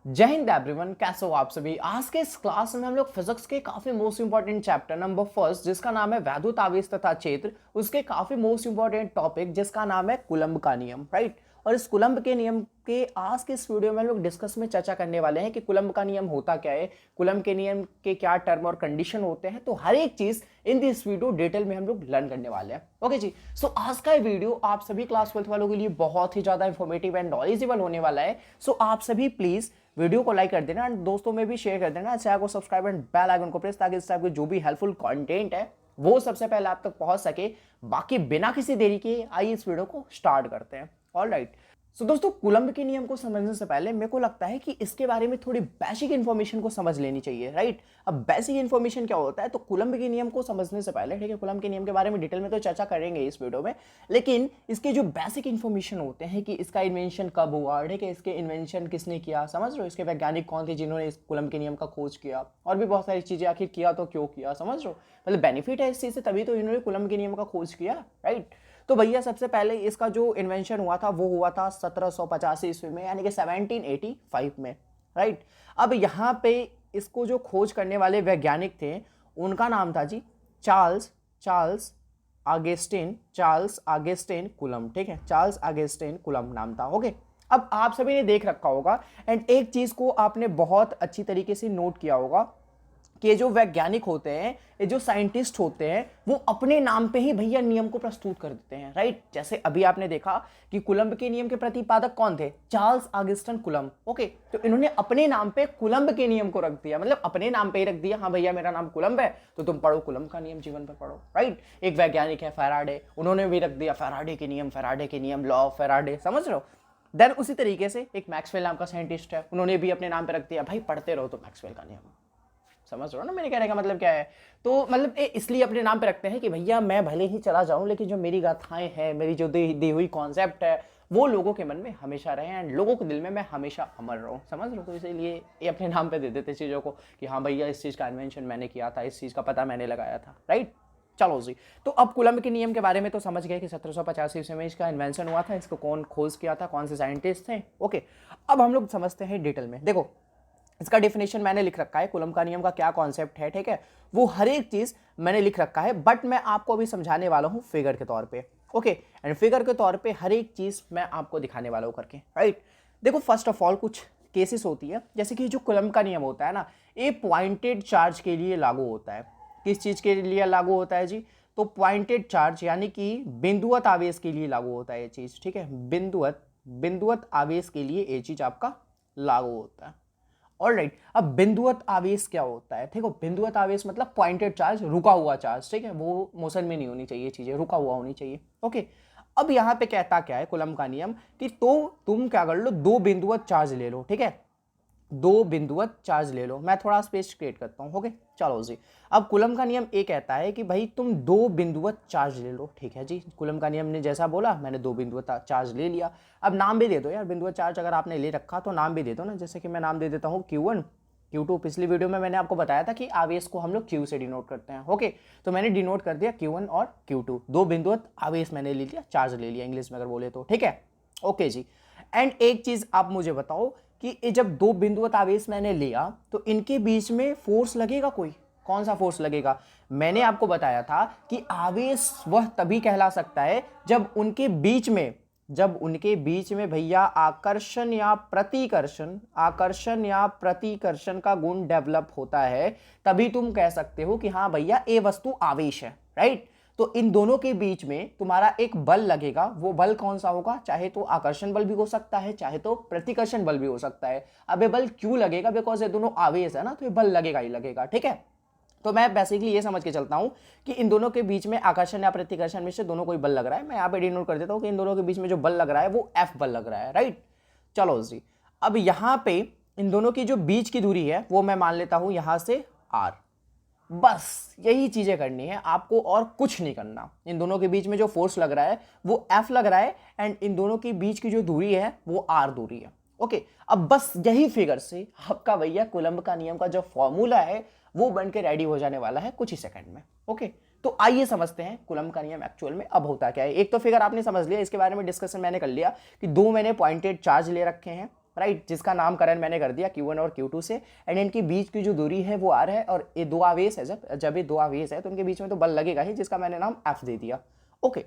जय हिंद एवरीवन, कैसे हो आप सभी। आज के इस क्लास में हम लोग फिजिक्स के काफी most important chapter number first जिसका नाम है वैद्युत आवेश तथा क्षेत्र, उसके काफी मोस्ट इंपॉर्टेंट टॉपिक जिसका नाम है कूलम्ब का नियम, राइट। और इस कूलम्ब के नियम के आज के इस वीडियो में हम लोग डिस्कस में चर्चा करने वाले हैं कि कूलम्ब का नियम होता क्या है, कूलम्ब के नियम के क्या टर्म और कंडीशन होते हैं। तो हर एक चीज इन दिस वीडियो डिटेल में हम लोग लर्न करने वाले हैं। ओके जी, सो आज का ये वीडियो आप सभी क्लास 12 वालों के लिए बहुत ही ज्यादा इंफॉर्मेटिव एंड नॉलेजेबल होने वाला है। सो आप सभी प्लीज वीडियो को लाइक कर देना एंड दोस्तों में भी शेयर कर देना, चैनल को सब्सक्राइब एंड बेल आइकन को प्रेस, ताकि इस टाइप के जो भी हेल्पफुल कंटेंट है वो सबसे पहले आप तक पहुंच सके। बाकी बिना किसी देरी के आइए इस वीडियो को स्टार्ट करते हैं। ऑलराइट, सो दोस्तों, कूलम्ब के नियम को समझने से पहले मेरे को लगता है कि इसके बारे में थोड़ी बेसिक इन्फॉर्मेशन को समझ लेनी चाहिए, राइट। अब बेसिक इन्फॉर्मेशन क्या होता है, तो कूलम्ब के नियम को समझने से पहले, ठीक है, कूलम्ब के नियम के बारे में डिटेल में तो चर्चा करेंगे इस वीडियो में, लेकिन इसके जो बेसिक इन्फॉर्मेशन होते हैं कि इसका इन्वेंशन कब हुआ, ठीक है, इसके इन्वेंशन किसने किया, समझ रहे हो, इसके वैज्ञानिक कौन थे जिन्होंने इस कूलम्ब के नियम का खोज किया, और भी बहुत सारी चीजें, आखिर किया तो क्यों किया, समझ रहे हो, मतलब बेनिफिट है इस चीज से, तभी तो इन्होंने कूलम्ब के नियम का खोज किया, राइट। तो भैया सबसे पहले इसका जो इन्वेंशन हुआ था वो हुआ था 1785 ईस्वी में, यानी कि 1785 में, राइट। अब यहाँ पे इसको जो खोज करने वाले वैज्ञानिक थे उनका नाम था जी चार्ल्स आगस्टिन कूलम्ब, ठीक है, चार्ल्स आगस्टिन कूलम्ब नाम था। ओके, अब आप सभी ने देख रखा होगा एंड एक चीज को आपने बहुत अच्छी तरीके से नोट किया होगा कि ये जो वैज्ञानिक होते हैं, ये जो साइंटिस्ट होते हैं, वो अपने नाम पे ही भैया नियम को प्रस्तुत कर देते हैं, राइट। जैसे अभी आपने देखा कि कूलम्ब के नियम के प्रतिपादक कौन थे, चार्ल्स आगस्टिन कूलम्ब। ओके, तो इन्होंने अपने नाम पे कूलम्ब के नियम को रख दिया, मतलब अपने नाम पे ही रख दिया, हाँ भैया मेरा नाम कूलम्ब है तो तुम पढ़ो कूलम्ब का नियम, जीवन पर पढ़ो, राइट। एक वैज्ञानिक है फैराडे, उन्होंने भी रख दिया फैराडे के नियम, लॉ ऑफ फैराडे, समझ रहे हो। देन उसी तरीके से एक मैक्सवेल नाम का साइंटिस्ट है, उन्होंने भी अपने नाम पे रख दिया, भाई पढ़ते रहो तो मैक्सवेल का नियम, समझ रहे हो ना मेरे कहने का मतलब क्या है। तो मतलब इसलिए अपने नाम पे रखते हैं कि भैया मैं भले ही चला जाऊं लेकिन जो मेरी गाथाएं हैं, मेरी जो दी हुई कॉन्सेप्ट है, वो लोगों के मन में हमेशा रहे एंड लोगों के दिल में मैं हमेशा अमर रहूं, समझ रहे हो। तो इसीलिए ये अपने नाम पे दे देते चीज़ों को कि हाँ भैया इस चीज़ का इन्वेंशन मैंने किया था, इस चीज़ का पता मैंने लगाया था, राइट। चलो जी, तो अब कूलम्ब के नियम के बारे में तो समझ गए कि 1785 ईस्वी में इसका इन्वेंशन हुआ था, इसको कौन खोज किया था, कौन से साइंटिस्ट थे। ओके, अब हम लोग समझते हैं डिटेल में। देखो, इसका डेफिनेशन मैंने लिख रखा है, कूलम्ब का नियम का क्या कॉन्सेप्ट है, ठीक है, वो हर एक चीज मैंने लिख रखा है, बट मैं आपको अभी समझाने वाला हूं फिगर के तौर पे। ओके, एंड फिगर के तौर पे हर एक चीज मैं आपको दिखाने वाला हूं करके, राइट। देखो, फर्स्ट ऑफ ऑल कुछ केसेस होती है, जैसे कि जो कूलम्ब का नियम होता है ना, ये पॉइंटेड चार्ज के लिए लागू होता है। किस चीज के लिए लागू होता है जी, तो पॉइंटेड चार्ज यानी कि बिंदुवत आवेश के लिए लागू होता है ये चीज, ठीक है, बिंदुवत आवेश के लिए ये चीज आपका लागू होता है। ऑलराइट, अब बिंदुवत आवेश क्या होता है, देखो बिंदुवत आवेश मतलब पॉइंटेड चार्ज, रुका हुआ चार्ज, ठीक है, वो मोशन में नहीं होनी चाहिए, चीजें रुका हुआ होनी चाहिए। ओके, अब यहाँ पे कहता क्या है कूलम्ब का नियम कि तो तुम क्या कर लो, दो बिंदुवत चार्ज ले लो, ठीक है, दो बिंदुवत चार्ज ले लो। मैं थोड़ा स्पेस क्रिएट करता हूँ। ओके, चलो जी, अब कूलम्ब का नियम ये कहता है कि भाई तुम दो बिंदुवत चार्ज ले लो, ठीक है जी। कूलम्ब का नियम ने जैसा बोला, मैंने दो बिंदुवत चार्ज ले लिया। अब नाम भी दे दो यार, बिंदुवत चार्ज अगर आपने ले रखा तो नाम भी दे दो ना, जैसे कि मैं नाम दे देता हूँ Q1 Q2। पिछली वीडियो में मैंने आपको बताया था कि आवेश को हम लोग Q से डिनोट करते हैं। ओके, तो मैंने डिनोट कर दिया Q1 और Q2, दो बिंदुवत आवेश मैंने ले लिया, चार्ज ले लिया इंग्लिश में अगर बोले तो, ठीक है। ओके जी, एंड एक चीज आप मुझे बताओ कि ये जब दो बिंदुवत आवेश मैंने लिया तो इनके बीच में फोर्स लगेगा कोई, कौन सा फोर्स लगेगा। मैंने आपको बताया था कि आवेश वह तभी कहला सकता है जब उनके बीच में भैया आकर्षण या प्रतिकर्षण का गुण डेवलप होता है, तभी तुम कह सकते हो कि हाँ भैया ये वस्तु आवेश है, राइट। तो इन दोनों के बीच में तुम्हारा एक बल लगेगा, वो बल कौन सा होगा, चाहे तो आकर्षण बल भी हो सकता है, चाहे तो प्रतिकर्षण बल भी हो सकता है। अब ये बल क्यों लगेगा, बिकॉज ये दोनों आवेश है ना, तो ये बल लगेगा ही लगेगा, ठीक है। तो मैं बेसिकली ये समझ के चलता हूं कि इन दोनों के बीच में आकर्षण या प्रतिकर्षण में से दोनों कोई बल लग रहा है। मैं यहाँ पे डिनोट कर देता हूं कि इन दोनों के बीच में जो बल लग रहा है वो F बल लग रहा है, राइट। चलो जी, अब यहाँ पे इन दोनों की जो बीच की दूरी है वो मैं मान लेता हूं यहां से R। बस यही चीजें करनी है आपको, और कुछ नहीं करना। इन दोनों के बीच में जो फोर्स लग रहा है वो F लग रहा है एंड इन दोनों के बीच की जो दूरी है वो R दूरी है। ओके, अब बस यही फिगर से आपका भैया कूलम्ब का नियम का जो फॉर्मूला है वो बन के रेडी हो जाने वाला है कुछ ही सेकंड में। ओके, तो आइए समझते हैं कूलम्ब का नियम एक्चुअल में अब होता क्या है। एक तो फिगर आपने समझ लिया, इसके बारे में डिस्कशन मैंने कर लिया कि दो मैंने पॉइंटेड चार्ज ले रखे हैं, राइट, जिसका नामकरण मैंने कर दिया Q1 और Q2 से, एंड इनके बीच की जो दूरी है वो R है, और ये दो आवेश है, जब ये दो आवेश है तो उनके बीच में तो बल लगेगा ही, जिसका मैंने नाम F दे दिया। ओके,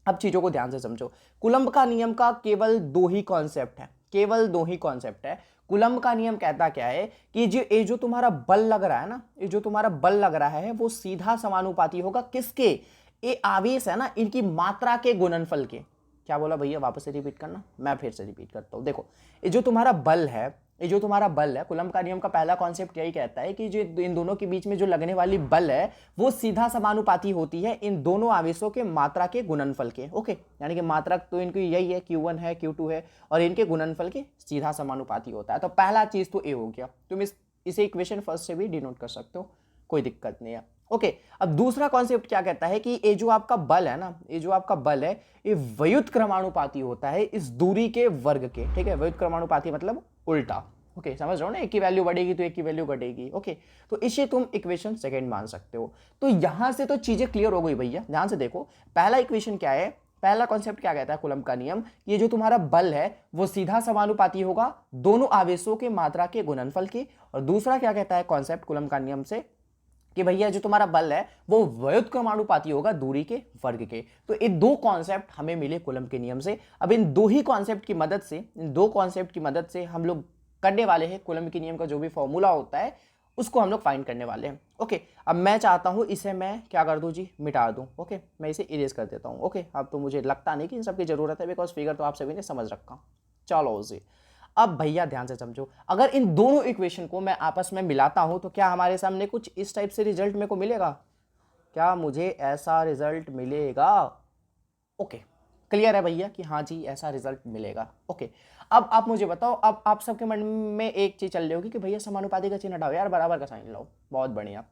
अब चीजों को ध्यान से समझो। कूलम्ब का नियम का केवल दो ही कॉन्सेप्ट है, केवल दो ही कॉन्सेप्ट है। कूलम्ब का नियम कहता क्या है कि ये जो तुम्हारा बल लग रहा है ना, ये जो तुम्हारा बल लग रहा है वो सीधा समानुपाती होगा किसके, ये आवेश है ना इनकी मात्रा के गुणनफल के। क्या बोला भैया, वापस से रिपीट करना, मैं फिर से रिपीट करता हूं। देखो, ये जो तुम्हारा बल है, ये जो तुम्हारा बल है, कूलम्ब का नियम का पहला कॉन्सेप्ट यही कहता है कि जो इन दोनों के बीच में जो लगने वाली बल है वो सीधा समानुपाती होती है इन दोनों आवेशों के मात्रा के गुणनफल के। ओके, यानी कि मात्रा तो इनकी यही है, Q1 है, Q2 है, और इनके गुणनफल के सीधा समानुपाती होता है। तो पहला चीज तो ये हो गया, तुम इसे इक्वेशन फर्स्ट से भी डिनोट कर सकते हो, कोई दिक्कत नहीं है। ओके, अब दूसरा कॉन्सेप्ट क्या कहता है कि ये जो आपका बल है ना, ये जो आपका बल है ये व्युत्क्रमानुपाती होता है इस दूरी के वर्ग के। ठीक है, व्युत्क्रमानुपाती मतलब उल्टा। ओके, समझ रहे हो ना, एक की वैल्यू बढ़ेगी तो एक की वैल्यू घटेगी। ओके, तो इसे तुम इक्वेशन सेकंड मान सकते हो। तो यहां से तो चीजें क्लियर हो गई भैया, ध्यान से देखो। पहला इक्वेशन क्या है, पहला कॉन्सेप्ट क्या कहता है कूलम्ब का नियम, ये जो तुम्हारा बल है वो सीधा समानुपाती होगा दोनों आवेशों के मात्रा के गुणनफल के। और दूसरा क्या कहता है कॉन्सेप्ट कूलम्ब का नियम से कि भैया जो तुम्हारा बल है वो व्युत्क्रमानुपाती होगा दूरी के वर्ग के। तो ये दो कॉन्सेप्ट हमें मिले कूलम्ब के नियम से। अब इन दो ही कॉन्सेप्ट की मदद से, इन दो कॉन्सेप्ट की मदद से हम लोग करने वाले हैं कूलम्ब के नियम का जो भी फॉर्मूला होता है उसको हम लोग फाइंड करने वाले हैं। ओके, अब मैं चाहता हूं इसे मैं क्या कर दूं जी, मिटा दूं। ओके, मैं इसे इरेज कर देता हूं। ओके, अब तो मुझे लगता नहीं कि इन सबकी जरूरत है, बिकॉज फिगर तो आप सभी ने समझ रखा। चलो जी, अब भैया ध्यान से समझो, अगर इन दोनों इक्वेशन को मैं आपस में मिलाता हूं तो क्या हमारे सामने कुछ इस टाइप से रिजल्ट मेरे को मिलेगा? क्या मुझे ऐसा रिजल्ट मिलेगा? ओके, क्लियर है भैया कि हाँ जी ऐसा रिजल्ट मिलेगा। ओके, अब आप मुझे बताओ, अब आप सबके मन में एक चीज चल रही होगी कि भैया समानुपाती का चिन्ह हटाओ यार, बराबर का साइन लाओ। बहुत बढ़िया।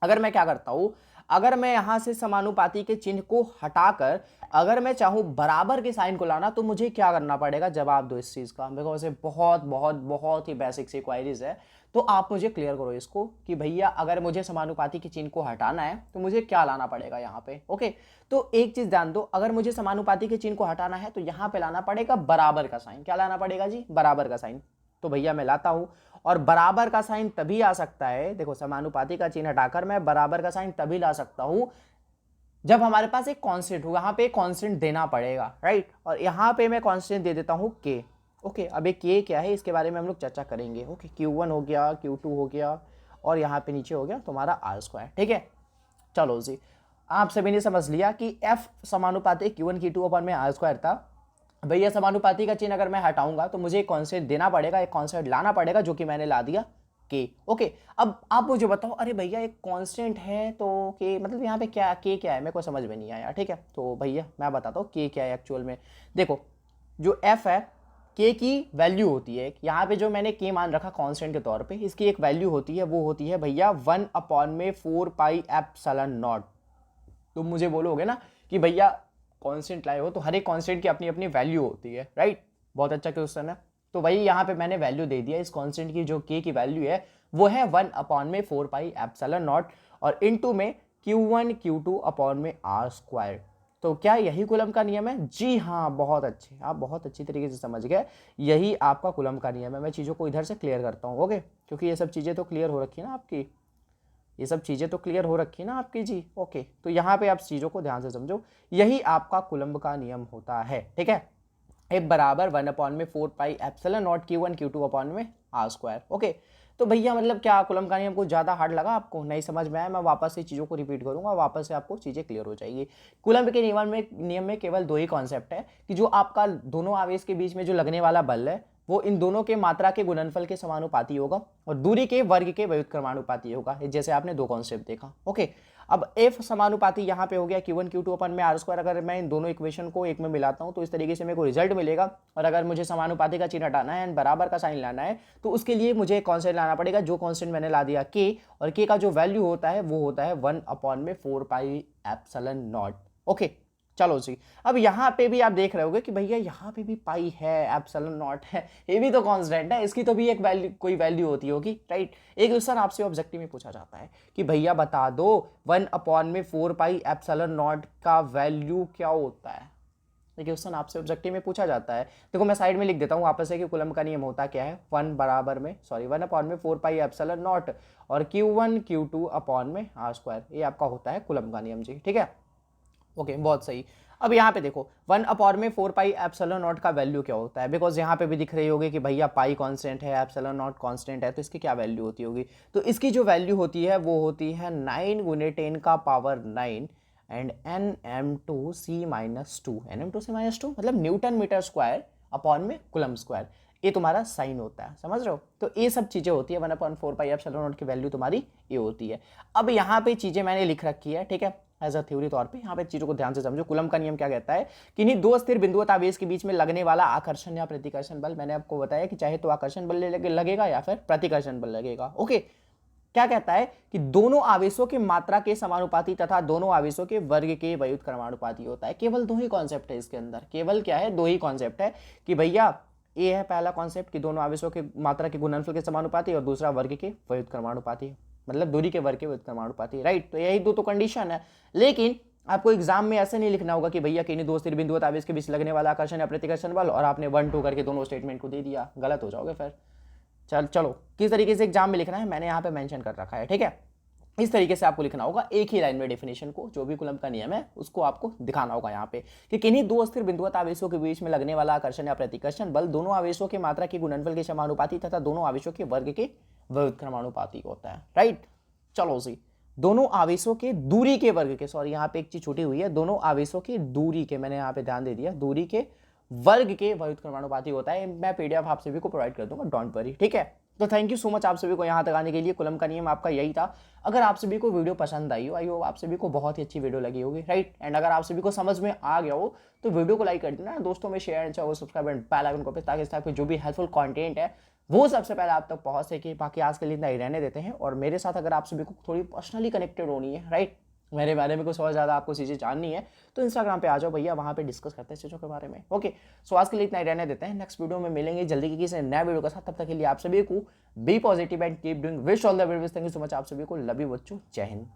अगर मैं क्या करता हूं, अगर मैं यहां से समानुपाती के चिन्ह को हटाकर अगर मैं चाहूं बराबर के साइन को लाना, तो मुझे क्या करना पड़ेगा? जवाब दो इस चीज का, बिकॉज ये बहुत बहुत बहुत ही बेसिक सी क्वेरीज है। तो आप मुझे क्लियर करो इसको कि भैया अगर मुझे समानुपाती के चिन्ह को हटाना है तो मुझे क्या लाना पड़ेगा यहाँ पे। ओके, तो एक चीज ध्यान दो, अगर मुझे समानुपाती के चिन्ह को हटाना है तो यहाँ पे लाना पड़ेगा बराबर का साइन। क्या लाना पड़ेगा जी? बराबर का साइन। तो भैया मैं लाता हूं, और बराबर का साइन तभी आ सकता है, देखो समानुपाती का चिन्ह हटाकर मैं बराबर का साइन तभी ला सकता हूं जब हमारे पास एक कांस्टेंट हो। यहाँ पे कांस्टेंट देना पड़ेगा, राइट, और यहाँ पे मैं कांस्टेंट दे देता हूँ के। ओके, अब एक के क्या है इसके बारे में हम लोग चर्चा करेंगे। ओके, Q1 हो गया, Q2 हो गया, और यहाँ पे नीचे हो गया तुम्हारा R²। ठीक है, चलो जी, आप सभी ने समझ लिया कि F समानुपाती Q1 Q2 अपन में R² था। भैया समानुपाती का चिन्ह अगर मैं हटाऊंगा तो मुझे एक कांस्टेंट देना पड़ेगा, एक कांस्टेंट लाना पड़ेगा, जो कि मैंने ला दिया के। ओके, अब आप मुझे बताओ, अरे भैया एक कांस्टेंट है तो के मतलब यहाँ पे क्या के क्या है, मेरे को समझ में नहीं आया। ठीक है, तो भैया मैं बताता हूँ के क्या है एक्चुअल में। देखो, जो एफ है, के की वैल्यू होती है, यहाँ पे जो मैंने के मान रखा कांस्टेंट के तौर पे, इसकी एक वैल्यू होती है, वो होती है भैया 1/4πε0। तुम मुझे बोलोगे ना कि भैया कांस्टेंट लाए हो, तो हर एक कांस्टेंट की अपनी अपनी वैल्यू होती है, राइट। बहुत अच्छा क्वेश्चन है। तो भाई यहाँ पे मैंने वैल्यू दे दिया इस कांस्टेंट की, जो के की वैल्यू है वो है 1/4πε0, और इनटू में Q1 Q2 अपॉन में R²। तो क्या यही कूलम्ब का नियम है? जी हाँ, बहुत अच्छे, आप बहुत अच्छी तरीके से समझ गए, यही आपका कूलम्ब का नियम है। मैं चीज़ों को इधर से क्लियर करता हूँ, ओके, क्योंकि ये सब चीज़ें तो क्लियर हो रखी है ना आपकी, ये सब चीज़ें तो क्लियर हो रखी ना आपकी जी। ओके, तो यहाँ पे आप चीज़ों को ध्यान से समझो, यही आपका कूलम्ब का नियम होता है। ठीक है, एक बराबर 1/4πε0 Q1 Q2 अपॉन में R²। ओके, तो भैया मतलब क्या कूलम्ब का नियम कुछ ज़्यादा हार्ड लगा आपको? नहीं समझ में आया? मैं वापस से चीज़ों को रिपीट करूंगा, वापस से आपको चीज़ें क्लियर हो जाएगी। कूलम्ब के नियम में केवल दो ही कॉन्सेप्ट है कि जो आपका दोनों आवेश के बीच में जो लगने वाला बल है वो इन दोनों के मात्रा के गुणनफल के समानुपाती होगा, और दूरी के वर्ग के व्युत्क्रमानुपाती होगा, जैसे आपने दो कॉन्सेप्ट देखा। ओके, अब F समानुपाती यहाँ पे हो गया Q1 Q2 अपन में R²। अगर मैं इन दोनों इक्वेशन को एक में मिलाता हूँ तो इस तरीके से मेरे को रिजल्ट मिलेगा। और अगर मुझे समानुपाती का चिन्ह हटाना है एंड बराबर का साइन लाना है तो उसके लिए मुझे एक कांस्टेंट लाना पड़ेगा, जो कांस्टेंट मैंने ला दिया K, और K का जो वैल्यू होता है वो होता है 1/4πε0। ओके, चलो जी, अब यहाँ पे भी आप देख रहे होगे कि भैया यहाँ पे भी पाई है, ε0 है, ये भी तो कांस्टेंट है, इसकी तो भी एक वैल्यू, कोई वैल्यू होती होगी, राइट। एक क्वेश्चन आपसे ऑब्जेक्टिव में पूछा जाता है कि भैया बता दो 1/4πε0 का वैल्यू क्या होता है। ये क्वेश्चन आपसे ऑब्जेक्टिव में पूछा जाता है। देखो मैं साइड में लिख देता हूँ वापस से कि कूलम का नियम होता क्या है, 1/4 और Q1 Q2 अपॉन में R², ये आपका होता है कूलम का नियम जी, ठीक है। ओके बहुत सही। अब यहाँ पे देखो 1/4πε0 का वैल्यू क्या होता है, बिकॉज यहाँ पे भी दिख रही होगी कि भैया पाई कांस्टेंट है, एप्सिलॉन कांस्टेंट है, तो इसकी क्या वैल्यू होती होगी। तो इसकी जो वैल्यू होती है वो होती है 9 × 10⁻⁹ एंड nm2c - 2, nm2c - 2 मतलब न्यूटन मीटर स्क्वायर अपॉन में कूलम स्क्वायर, ये तुम्हारा साइन होता है, समझ रहे हो। तो ये सब चीजें होती है, 1/4πε0 की वैल्यू तुम्हारी ये होती है। अब यहाँ पे चीजें मैंने लिख रखी है, ठीक है, एज अ थ्योरी तौर पे। यहाँ पे चीजों को ध्यान से समझो। कूलम का नियम क्या कहता है कि इन्हीं दो स्थिर बिंदुवत आवेश के बीच में लगने वाला आकर्षण या प्रतिकर्षण बल, मैंने आपको बताया कि चाहे तो आकर्षण बल लगेगा या फिर प्रतिकर्षण बल लगेगा। ओके, क्या कहता है कि दोनों आवेशों की मात्रा के समानुपाती तथा दोनों आवेशों के वर्ग के व्युत्क्रमानुपाती होता है। केवल दो ही कॉन्सेप्ट है इसके अंदर, केवल क्या है, दो ही कॉन्सेप्ट है कि भैया ये है पहला कॉन्सेप्ट कि दोनों आवेशों के मात्रा के गुणनफल के समानुपाती, और दूसरा वर्ग के व्युत्क्रमानुपाती, मतलब दूरी के वर्ग के व्युत्क्रमानुपाती, राइट। तो यही दो तो कंडीशन है। लेकिन आपको एग्जाम में ऐसे नहीं लिखना होगा कि भैया किन्हीं दो स्थिर बिंदुवत आवेश के बीच लगने वाला आकर्षण या प्रतिकर्षण बल और आपने 1 2 करके दोनों स्टेटमेंट को दे दिया, गलत हो जाओगे फिर। चलो किस तरीके से एग्जाम में लिखना है मैंने यहाँ पे मेंशन कर रखा है, ठीक है। इस तरीके से आपको लिखना होगा एक ही लाइन में डेफिनेशन को, जो भी कूलम का नियम है उसको आपको दिखाना होगा यहाँ पे कि किन्हीं दो स्थिर बिंदुवत आवेशों के बीच में लगने वाला आकर्षण या प्रतिकर्षण बल दोनों आवेशों की मात्रा के गुणनफल के समानुपाती तथा दोनों आवेशों के वर्ग के व्युत्क्रमानुपाती होता है, राइट। चलो जी, दोनों आवेशों के दूरी के वर्ग के, सॉरी यहाँ पे एक चीज छूटी हुई है, दोनों आवेशों की दूरी के, मैंने यहाँ पे ध्यान दे दिया, दूरी के वर्ग के व्युत्क्रमानुपाती होता है। मैं पीडीएफ आप सभी को प्रोवाइड कर दूंगा, डोंट वरी, ठीक है। तो थैंक यू सो मच आप सभी को यहाँ तक आने के लिए। कूलम का नियम आपका यही था। अगर आप सभी को वीडियो पसंद आई हो आप सभी को बहुत ही अच्छी वीडियो लगी होगी, राइट। एंड अगर आप सभी को समझ में आ गया हो तो वीडियो को लाइक कर देना, दोस्तों में शेयर चाहो सब्सक्राइब एंड बेल आइकन को, ताकि इस टाइप के जो भी हेल्पफुल कंटेंट है वो सबसे पहले आप तक पहुंच सके। बाकी आज के लिए इतना ही रहने देते हैं। और मेरे साथ अगर आप सभी को थोड़ी पर्सनली कनेक्टेड होनी है, राइट, मेरे बारे में कुछ और ज़्यादा आपको चीज़ें जाननी है, तो इंस्टाग्राम पे आ जाओ भैया, वहाँ पे डिस्कस करते हैं चीज़ों के बारे में। ओके, सो आज के लिए इतना ही रहने देते हैं। नेक्स्ट वीडियो में मिलेंगे जल्दी किसी नया वीडियो के साथ। तब तक के लिए आप सभी को be positive and keep doing, wish all the very best. Thank you so much आप सभी को, लव यू बच्चों, जय हिंद।